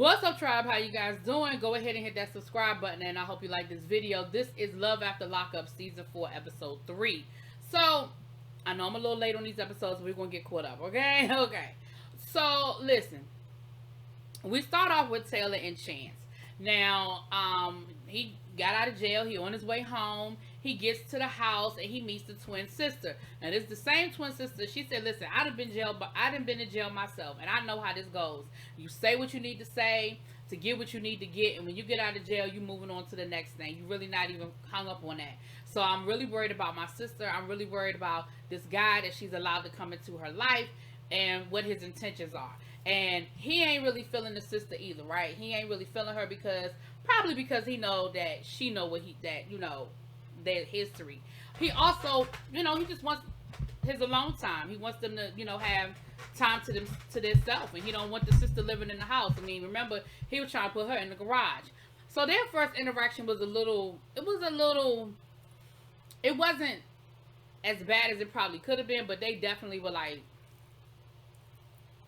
What's up, tribe? How you guys doing? Go ahead and hit that subscribe button, and I hope you like this video. This is Love After Lockup Season 4, Episode 3. So, I know I'm a little late on these episodes, but we're going to get caught up, okay? Okay. So, listen. We start off with Taylor and Chance. Now, he got out of jail. He on his way home. He gets to the house and he meets the twin sister. Now, this is the same twin sister. She said, "Listen, I done been in jail myself, and I know how this goes. You say what you need to say to get what you need to get, and when you get out of jail, you moving on to the next thing. You really not even hung up on that. So I'm really worried about my sister. I'm really worried about this guy that she's allowed to come into her life and what his intentions are." And he ain't really feeling the sister either, right? He ain't really feeling her probably because he know that she know their history. He also, he just wants his alone time. He wants them to, have time to themselves, and he don't want the sister living in the house. I mean, remember, he was trying to put her in the garage. So their first interaction was it wasn't as bad as it probably could have been, but they definitely were like,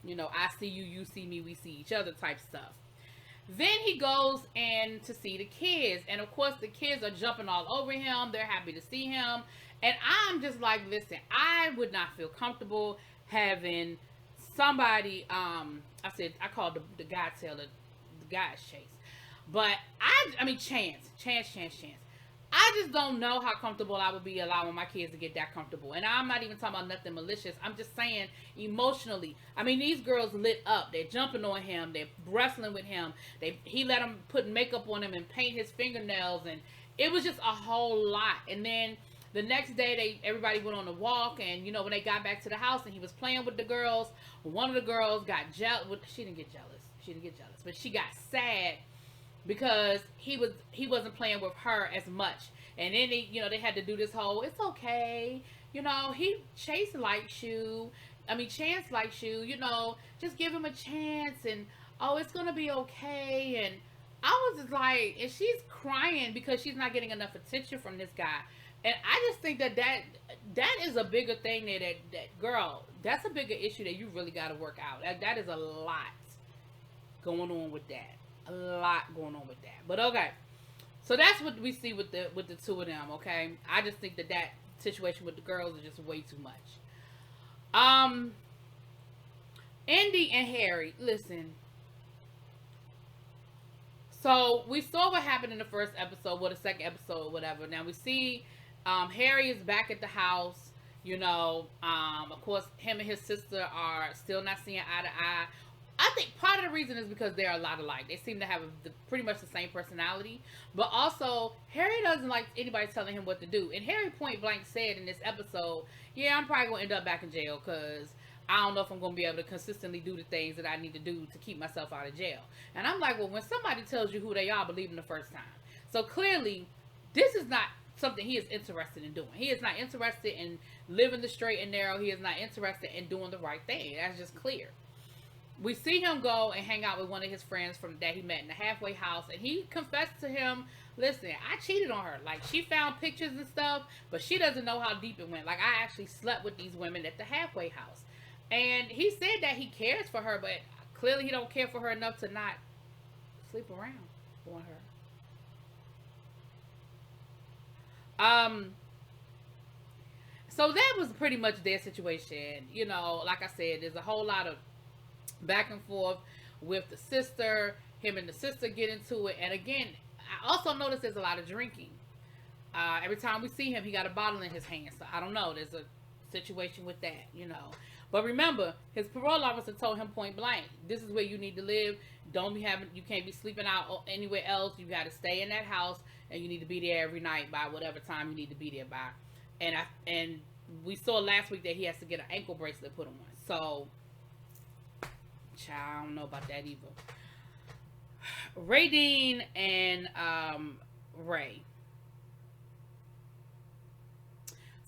I see you, you see me, we see each other type stuff. Then he goes in to see the kids. And of course, the kids are jumping all over him. They're happy to see him. And I'm just like, listen, I would not feel comfortable having somebody, I called the guy Taylor, the guy's Chase. But Chance. I just don't know how comfortable I would be allowing my kids to get that comfortable. And I'm not even talking about nothing malicious. I'm just saying emotionally. I mean, these girls lit up. They're jumping on him. They're wrestling with him. He let them put makeup on him and paint his fingernails. And it was just a whole lot. And then the next day, everybody went on a walk. And, when they got back to the house and he was playing with the girls, one of the girls got jealous. She didn't get jealous. But she got sad because he wasn't playing with her as much. And then they had to do this whole, it's okay, Chance likes you, just give him a chance, and it's gonna be okay. And I was just like, and she's crying because she's not getting enough attention from this guy. And I just think that is a bigger thing that girl, that's a bigger issue that you really got to work out. That is a lot going on with that. But okay, so that's what we see with the two of them. Okay, I just think that situation with the girls is just way too much. Andy and Harry, listen. So we saw what happened in the first episode, the second episode, whatever. Now we see Harry is back at the house. Of course, him and his sister are still not seeing eye to eye. I think part of the reason is because they're a lot alike. They seem to have pretty much the same personality. But also, Harry doesn't like anybody telling him what to do. And Harry point blank said in this episode, yeah, I'm probably going to end up back in jail because I don't know if I'm going to be able to consistently do the things that I need to do to keep myself out of jail. And I'm like, well, when somebody tells you who they are, believe them the first time. So clearly, this is not something he is interested in doing. He is not interested in living the straight and narrow. He is not interested in doing the right thing. That's just clear. We see him go and hang out with one of his friends that he met in the halfway house, and he confessed to him, listen, I cheated on her. Like, she found pictures and stuff, but she doesn't know how deep it went. Like, I actually slept with these women at the halfway house. And he said that he cares for her, but clearly he don't care for her enough to not sleep around on her. So that was pretty much their situation. Like I said, there's a whole lot of back and forth with the sister. Him and the sister get into it. And again, I also noticed there's a lot of drinking. Every time we see him, he got a bottle in his hand. So I don't know. There's a situation with that, But remember, his parole officer told him point blank, this is where you need to live. You can't be sleeping out anywhere else. You got to stay in that house, and you need to be there every night by whatever time you need to be there by. And we saw last week that he has to get an ankle bracelet put on. So, I don't know about that either. Radine and Ray.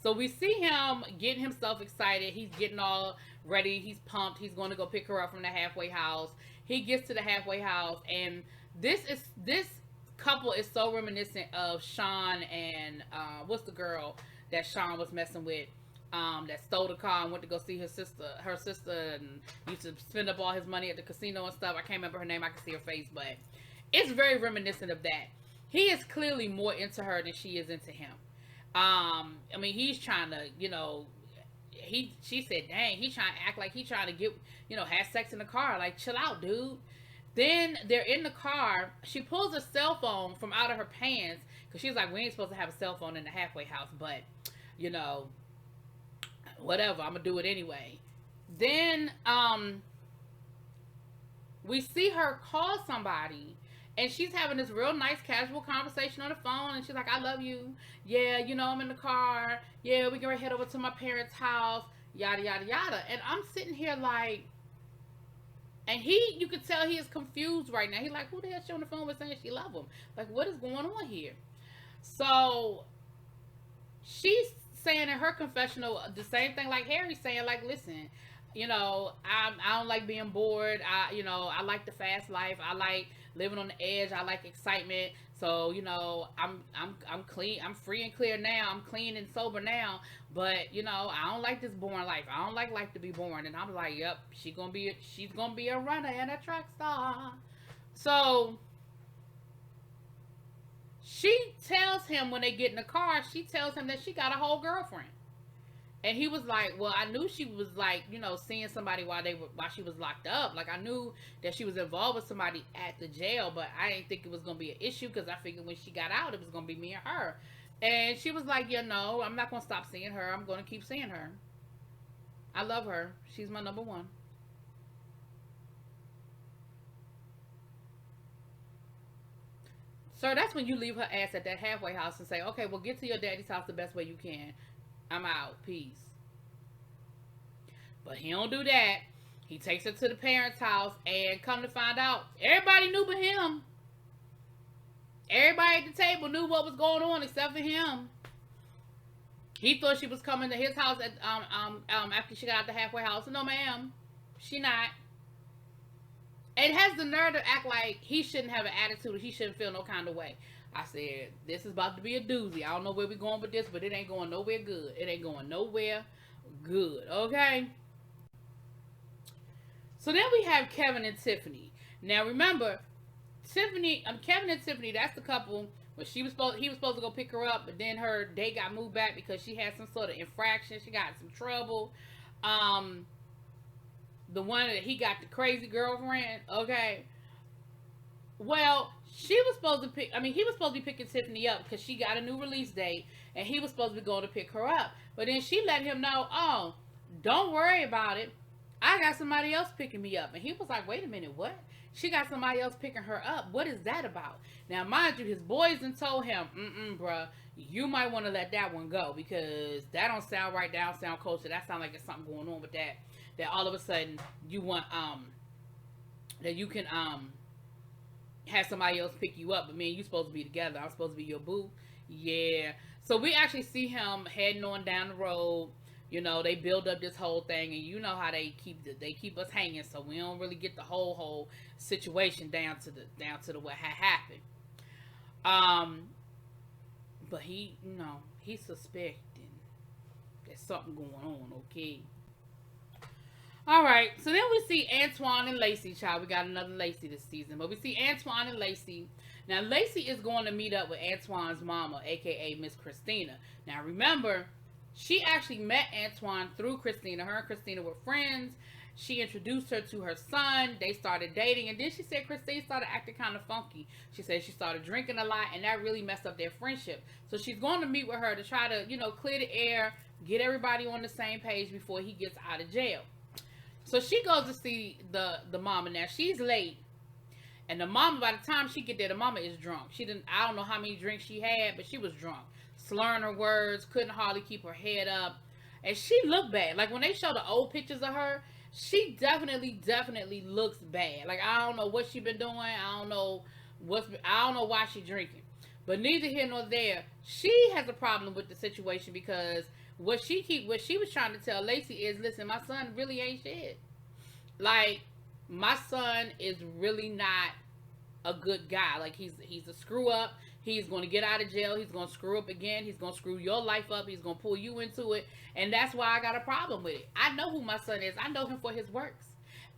So we see him getting himself excited. He's getting all ready. He's pumped. He's going to go pick her up from the halfway house. He gets to the halfway house, and this couple is so reminiscent of Sean and what's the girl that Sean was messing with that stole the car and went to go see her sister, and used to spend up all his money at the casino and stuff. I can't remember her name. I can see her face, but it's very reminiscent of that. He is clearly more into her than she is into him. I mean, he's trying to, she said, dang, he's trying to act like he's trying to get, have sex in the car. Like, chill out, dude. Then they're in the car. She pulls a cell phone from out of her pants because she's like, we ain't supposed to have a cell phone in the halfway house, but, whatever, I'm gonna do it anyway. Then we see her call somebody, and she's having this real nice casual conversation on the phone, and she's like, I love you. Yeah, I'm in the car. Yeah, we can head over to my parents' house. Yada, yada, yada. And I'm sitting here like, and you could tell he is confused right now. He's like, who the hell she on the phone with saying she love him? Like, what is going on here? So she's saying in her confessional the same thing like Harry's saying, like, listen, I don't like being bored. I like the fast life. I like living on the edge. I like excitement. So, I'm clean. I'm free and clear now. I'm clean and sober now. But, I don't like this boring life. I don't like life to be boring. And I'm like, yep, she's gonna be a runner and a track star. So she tells him when they get in the car, she tells him that she got a whole girlfriend. And he was like, well, I knew she was like, seeing somebody while she was locked up. Like, I knew that she was involved with somebody at the jail, but I didn't think it was going to be an issue because I figured when she got out, it was going to be me and her. And she was like, no, I'm not going to stop seeing her. I'm going to keep seeing her. I love her. She's my number one. Sir, that's when you leave her ass at that halfway house and say, okay, well, get to your daddy's house the best way you can. I'm out. Peace. But he don't do that. He takes her to the parents' house, and come to find out, everybody knew but him. Everybody at the table knew what was going on except for him. He thought she was coming to his house after she got out the halfway house. No, ma'am. She not. And has the nerve to act like he shouldn't have an attitude or he shouldn't feel no kind of way. I said, this is about to be a doozy. I don't know where we're going with this, but it ain't going nowhere good. It ain't going nowhere good, okay? So then we have Kevin and Tiffany. Now remember, Kevin and Tiffany, that's the couple where he was supposed to go pick her up, but then her date got moved back because she had some sort of infraction. She got some trouble. The one that he got the crazy girlfriend, okay? Well, he was supposed to be picking Tiffany up because she got a new release date, and he was supposed to be going to pick her up. But then she let him know, oh, don't worry about it. I got somebody else picking me up. And he was like, wait a minute, what? She got somebody else picking her up. What is that about? Now, mind you, his boys done told him, bruh, you might want to let that one go because that don't sound right. That don't sound kosher. That sound like there's something going on with that. That all of a sudden you want, that you can, have somebody else pick you up, but man, you supposed to be together. I'm supposed to be your boo. Yeah. So we actually see him heading on down the road. They build up this whole thing, and you know how they keep us hanging, so we don't really get the whole situation down to the what had happened. But he's suspecting there's something going on. Okay. All right, so then we see Antoine and Lacey, child. We got another Lacey this season. But we see Antoine and Lacey. Now, Lacey is going to meet up with Antoine's mama, a.k.a. Miss Christina. Now, remember, she actually met Antoine through Christina. Her and Christina were friends. She introduced her to her son. They started dating. And then she said Christine started acting kind of funky. She said she started drinking a lot, and that really messed up their friendship. So she's going to meet with her to try to, clear the air, get everybody on the same page before he gets out of jail. So she goes to see the mama. Now, she's late. And the mama, by the time she get there, the mama is drunk. I don't know how many drinks she had, but she was drunk. Slurring her words, couldn't hardly keep her head up. And she looked bad. Like, when they show the old pictures of her, she definitely looks bad. Like, I don't know what she been doing. I don't know why she drinking. But neither here nor there. She has a problem with the situation because what she was trying to tell Lacey is, listen, my son really ain't shit. Like, my son is really not a good guy. Like, he's a screw up. He's going to get out of jail. He's going to screw up again. He's going to screw your life up. He's going to pull you into it. And that's why I got a problem with it. I know who my son is. I know him for his works.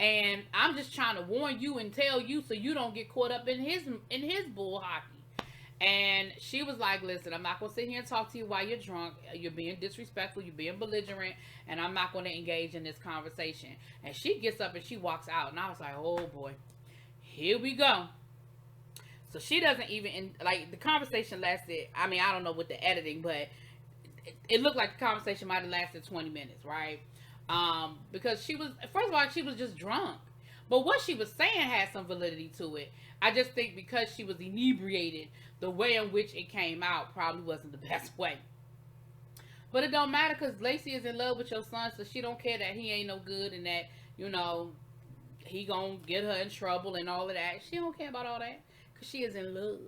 And I'm just trying to warn you and tell you so you don't get caught up in his bull hockey. And she was like, listen, I'm not going to sit here and talk to you while you're drunk. You're being disrespectful. You're being belligerent. And I'm not going to engage in this conversation. And she gets up and she walks out. And I was like, oh, boy. Here we go. So she doesn't even, like, the conversation lasted, I mean, I don't know with the editing, but it looked like the conversation might have lasted 20 minutes, right? Because she was, first of all, she was just drunk. But what she was saying had some validity to it. I just think because she was inebriated, the way in which it came out probably wasn't the best way. But it don't matter because Lacey is in love with your son, so she don't care that he ain't no good and that, you know, he gonna get her in trouble and all of that. She don't care about all that because she is in love.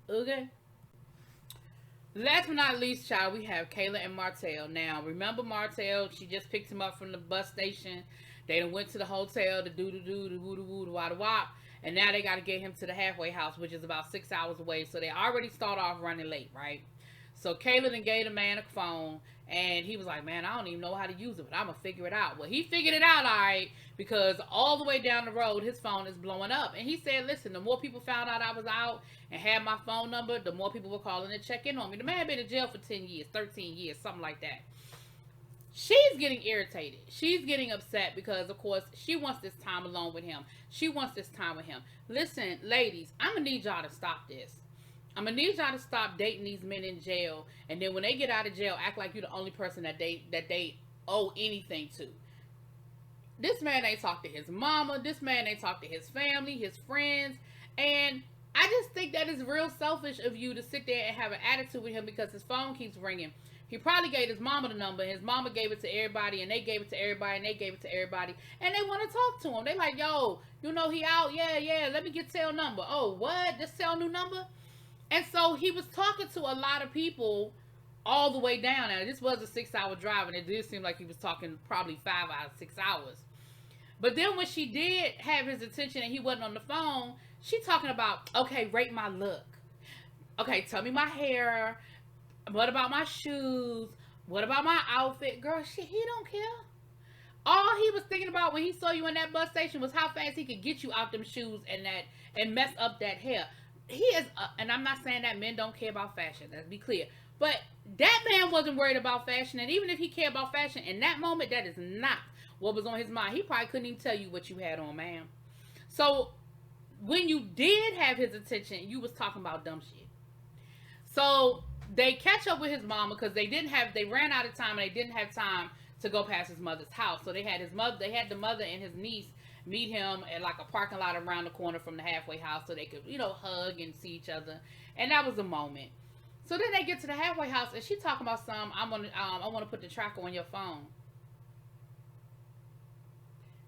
Okay? Last but not least, child, we have Kayla and Martel. Now, remember Martel, she just picked him up from the bus station. They done went to the hotel to do-do-do, the woo-do-woo, the wah-da-wop. And now they got to get him to the halfway house, which is about 6 hours away. So they already start off running late, right? So Kayla then gave the man a phone, and he was like, man, I don't even know how to use it, but I'm going to figure it out. Well, he figured it out, all right, because all the way down the road, his phone is blowing up. And he said, listen, the more people found out I was out and had my phone number, the more people were calling to check in on me. The man had been in jail for 10 years, 13 years, something like that. She's getting irritated. She's getting upset because, of course, she wants this time alone with him. She wants this time with him. Listen, ladies, I'm going to need y'all to stop this. I'm going to need y'all to stop dating these men in jail. And then when they get out of jail, act like you're the only person that they owe anything to. This man ain't talked to his mama. This man ain't talked to his family, his friends. And I just think that it's real selfish of you to sit there and have an attitude with him because his phone keeps ringing. He probably gave his mama the number. His mama gave it to everybody, and they gave it to everybody, and they gave it to everybody. And they want to talk to him. They like, yo, you know he out? Yeah, let me get Tell number. Oh, what? This Tell new number? And so he was talking to a lot of people all the way down. Now, this was a 6-hour drive, and it did seem like he was talking probably 5 out of 6 hours. But then when she did have his attention and he wasn't on the phone, she talking about, okay, rate my look. Okay, tell me my hair. What about my shoes? What about my outfit? Girl, shit, he don't care. All he was thinking about when he saw you in that bus station was how fast he could get you out them shoes and mess up that hair. He is, and I'm not saying that men don't care about fashion. Let's be clear. But that man wasn't worried about fashion. And even if he cared about fashion, in that moment, that is not what was on his mind. He probably couldn't even tell you what you had on, ma'am. So when you did have his attention, you was talking about dumb shit. So they catch up with his mama because they ran out of time and they didn't have time to go past his mother's house. So they had the mother and his niece meet him at like a parking lot around the corner from the halfway house so they could, you know, hug and see each other. And that was a moment. So then they get to the halfway house and she talking about I want to put the tracker on your phone.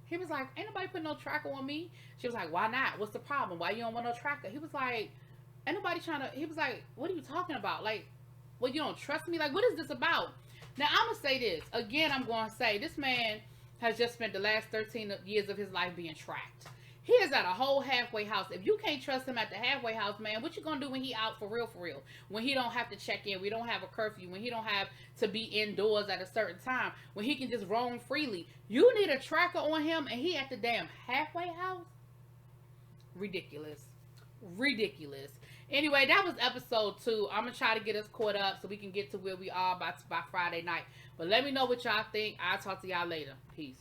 He was like, ain't nobody putting no tracker on me. She was like, why not? What's the problem? Why you don't want no tracker? He was like, ain't nobody he was like, what are you talking about? Like, well, you don't trust me? Like, what is this about? Now, I'm going to say this. Again, I'm going to say this man has just spent the last 13 years of his life being tracked. He is at a whole halfway house. If you can't trust him at the halfway house, man, what you going to do when he out for real, for real? When he don't have to check in, we don't have a curfew, when he don't have to be indoors at a certain time, when he can just roam freely. You need a tracker on him and he at the damn halfway house? Ridiculous. Ridiculous. Anyway, that was episode 2. I'm going to try to get us caught up so we can get to where we are by Friday night. But let me know what y'all think. I'll talk to y'all later. Peace.